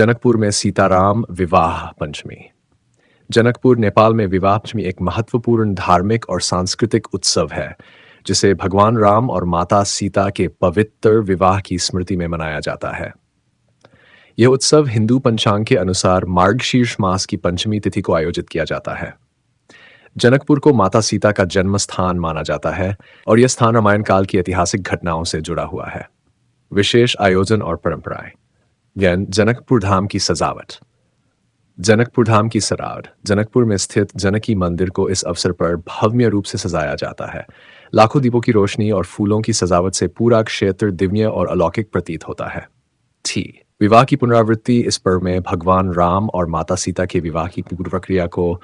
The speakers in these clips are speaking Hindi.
जनकपुर में सीताराम विवाह पंचमी। जनकपुर, नेपाल में विवाह पंचमी एक महत्वपूर्ण धार्मिक और सांस्कृतिक उत्सव है, जिसे भगवान राम और माता सीता के पवित्र विवाह की स्मृति में मनाया जाता है। यह उत्सव हिंदू पंचांग के अनुसार मार्गशीर्ष मास की पंचमी तिथि को आयोजित किया जाता है। जनकपुर को माता सीता का जन्म स्थान माना जाता है और यह स्थान रामायण काल की ऐतिहासिक घटनाओं से जुड़ा हुआ है। विशेष आयोजन और परंपराएं। जनकपुर धाम की सजावट। जनकपुर धाम की सरावट। जनकपुर में स्थित जनकी मंदिर को इस अवसर पर भव्य रूप से सजाया जाता है। लाखों दीपों की रोशनी और फूलों की सजावट से पूरा क्षेत्र दिव्य और अलौकिक प्रतीत होता है। विवाह की पुनरावृत्ति। इस पर्व में भगवान राम और माता सीता के विवाह की पूर्व प्रक्रिया को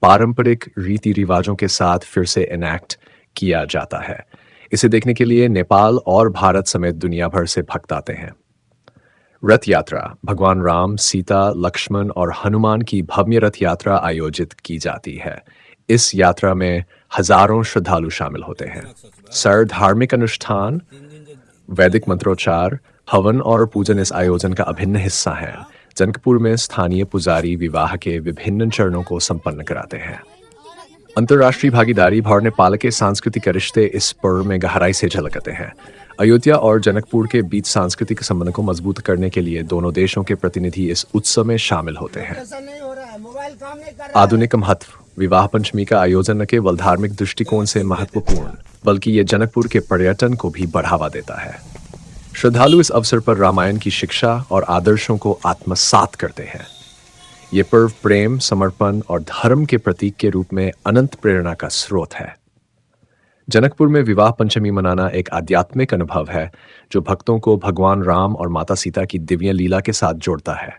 पारंपरिक रीति रिवाजों के साथ फिर से एनैक्ट किया जाता है। इसे देखने के लिए नेपाल और भारत समेत दुनिया भर से भक्त आते हैं। रथ यात्रा। भगवान राम, सीता, लक्ष्मण और हनुमान की भव्य रथ यात्रा आयोजित की जाती है। इस यात्रा में हजारों श्रद्धालु शामिल होते हैं। धार्मिक अनुष्ठान, वैदिक मंत्रोच्चार, हवन और पूजन इस आयोजन का अभिन्न हिस्सा है। जनकपुर में स्थानीय पुजारी विवाह के विभिन्न चरणों को संपन्न कराते हैं। अंतर्राष्ट्रीय भागीदारी। भारत नेपाल के सांस्कृतिक रिश्ते इस पर्व में गहराई से झलकते हैं। अयोध्या और जनकपुर के बीच सांस्कृतिक संबंध को मजबूत करने के लिए दोनों देशों के प्रतिनिधि इस उत्सव में शामिल होते हैं। आधुनिक महत्व। विवाह पंचमी का आयोजन न केवल धार्मिक दृष्टिकोण से महत्वपूर्ण, बल्कि ये जनकपुर के पर्यटन को भी बढ़ावा देता है। श्रद्धालु इस अवसर पर रामायण की शिक्षा और आदर्शों को आत्मसात करते हैं। ये पर्व प्रेम, समर्पण और धर्म के प्रतीक के रूप में अनंत प्रेरणा का स्रोत है। जनकपुर में विवाह पंचमी मनाना एक आध्यात्मिक अनुभव है, जो भक्तों को भगवान राम और माता सीता की दिव्य लीला के साथ जोड़ता है।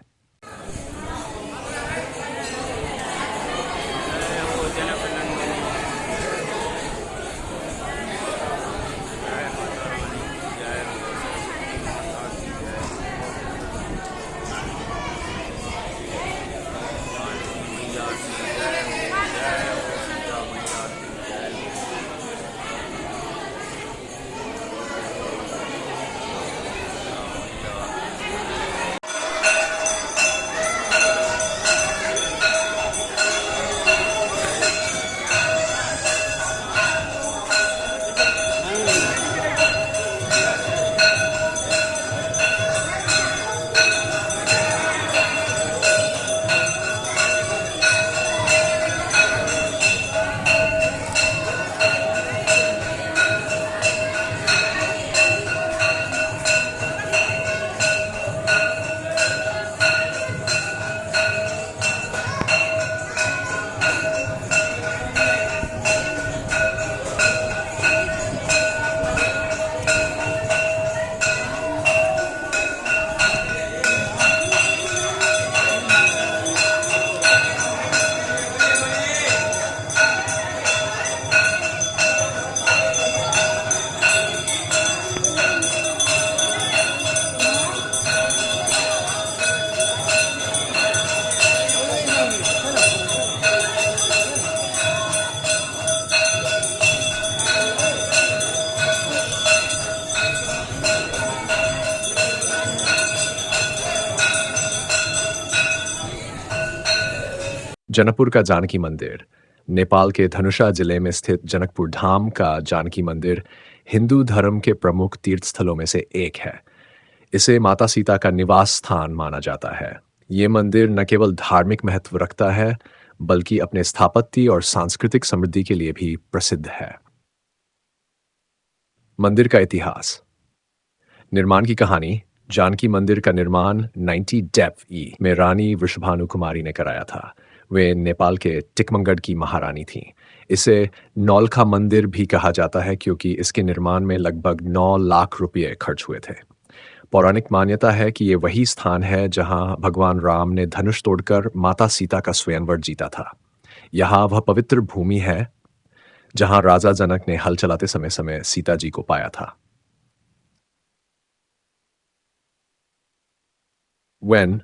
जनकपुर का जानकी मंदिर। नेपाल के धनुषा जिले में स्थित जनकपुर धाम का जानकी मंदिर हिंदू धर्म के प्रमुख तीर्थ स्थलों में से एक है। इसे माता सीता का निवास स्थान माना जाता है। ये मंदिर न केवल धार्मिक महत्व रखता है, बल्कि अपने स्थापत्य और सांस्कृतिक समृद्धि के लिए भी प्रसिद्ध है। मंदिर का इतिहास। निर्माण की कहानी। जानकी मंदिर का निर्माण 90 डेफ ई में रानी वृषभानु कुमारी ने कराया था। वे नेपाल के टिकमगढ़ की महारानी थीं। इसे नौलखा मंदिर भी कहा जाता है क्योंकि इसके निर्माण में लगभग 9 लाख रुपये खर्च हुए थे। पौराणिक मान्यता है कि ये वही स्थान है जहां भगवान राम ने धनुष तोड़कर माता सीता का स्वयंवर जीता था। यहाँ वह पवित्र भूमि है जहां राजा जनक ने हल चलाते समय समय सीता जी को पाया था।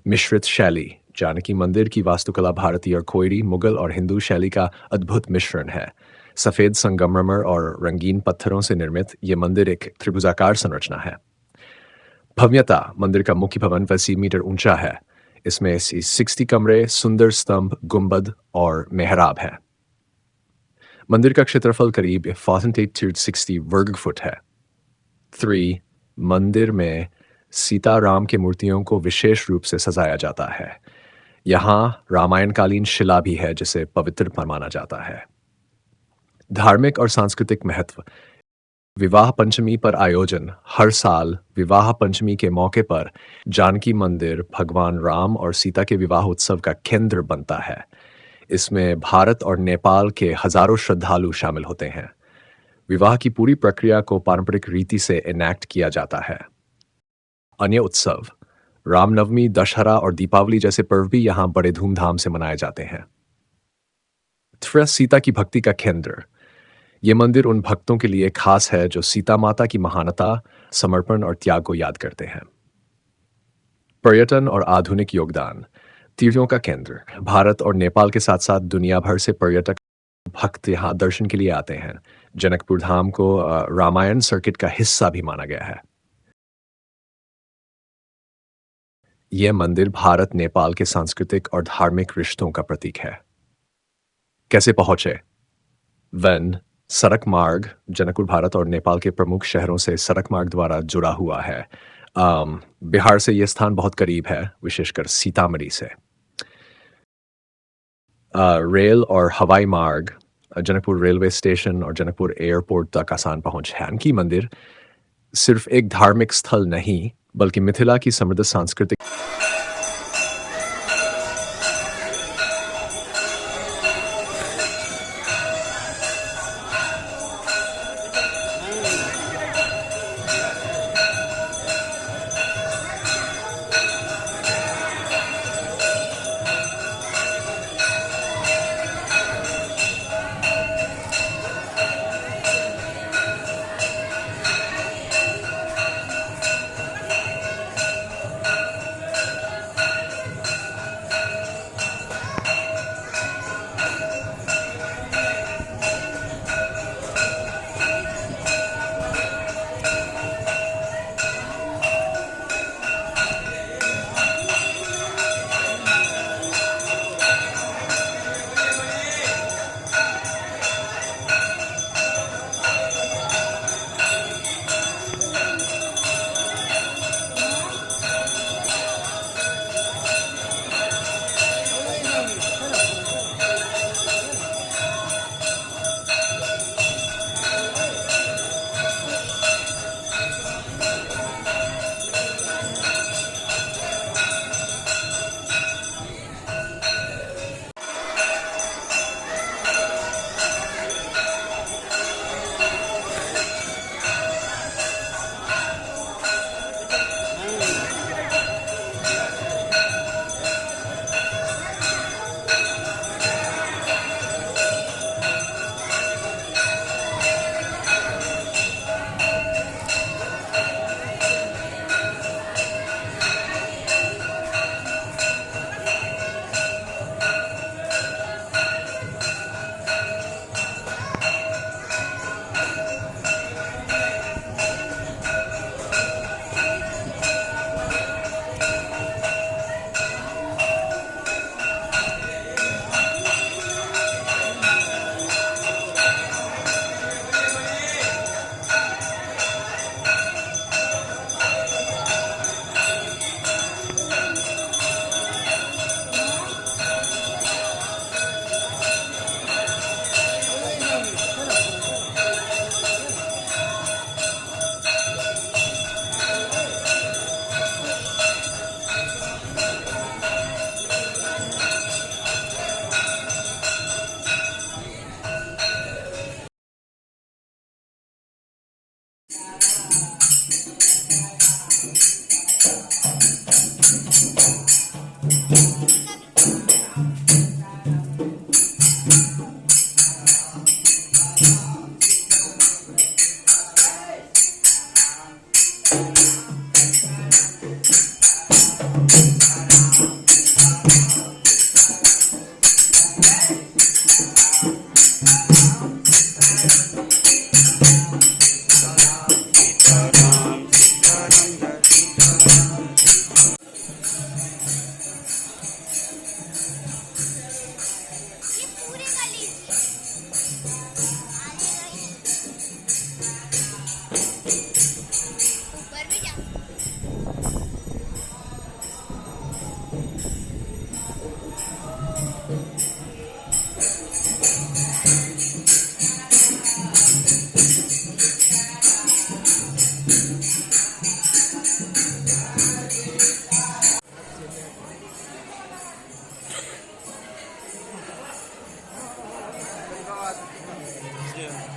मिश्रित शैली। जानकी मंदिर की वास्तुकला भारतीय और कोयरी, मुगल और हिंदू शैली का अद्भुत मिश्रण है। सफेद संगमरमर और रंगीन पत्थरों से निर्मित यह मंदिर एक त्रिभुजाकार संरचना है। भव्यता। मंदिर का मुख्य भवन 80 मीटर ऊंचा है। इसमें 60 कमरे, सुंदर स्तंभ, गुंबद और मेहराब है। मंदिर का क्षेत्रफल करीब 4,860 वर्ग फुट है। 3. मंदिर में सीता राम की मूर्तियों को विशेष रूप से सजाया जाता है। यहाँ रामायणकालीन शिला भी है जिसे पवित्र माना जाता है। धार्मिक और सांस्कृतिक महत्व। विवाह पंचमी पर आयोजन। हर साल विवाह पंचमी के मौके पर जानकी मंदिर भगवान राम और सीता के विवाह उत्सव का केंद्र बनता है। इसमें भारत और नेपाल के हजारों श्रद्धालु शामिल होते हैं। विवाह की पूरी प्रक्रिया को पारंपरिक रीति से एनैक्ट किया जाता है। अन्य उत्सव। रामनवमी, दशहरा और दीपावली जैसे पर्व भी यहाँ बड़े धूमधाम से मनाए जाते हैं। सीता की भक्ति का केंद्र। ये मंदिर उन भक्तों के लिए खास है जो सीता माता की महानता, समर्पण और त्याग को याद करते हैं। पर्यटन और आधुनिक योगदान। तीर्थों का केंद्र। भारत और नेपाल के साथ साथ दुनिया भर से पर्यटक भक्त यहाँ दर्शन के लिए आते हैं। जनकपुर धाम को रामायण सर्किट का हिस्सा भी माना गया है। यह मंदिर भारत नेपाल के सांस्कृतिक और धार्मिक रिश्तों का प्रतीक है। कैसे पहुंचे? वन सड़क मार्ग। जनकपुर भारत और नेपाल के प्रमुख शहरों से सड़क मार्ग द्वारा जुड़ा हुआ है। बिहार से यह स्थान बहुत करीब है, विशेषकर सीतामढ़ी से। रेल और हवाई मार्ग। जनकपुर रेलवे स्टेशन और जनकपुर एयरपोर्ट तक आसान पहुंच है। जानकी मंदिर सिर्फ एक धार्मिक स्थल नहीं बल्कि मिथिला की समृद्ध सांस्कृतिक Yeah.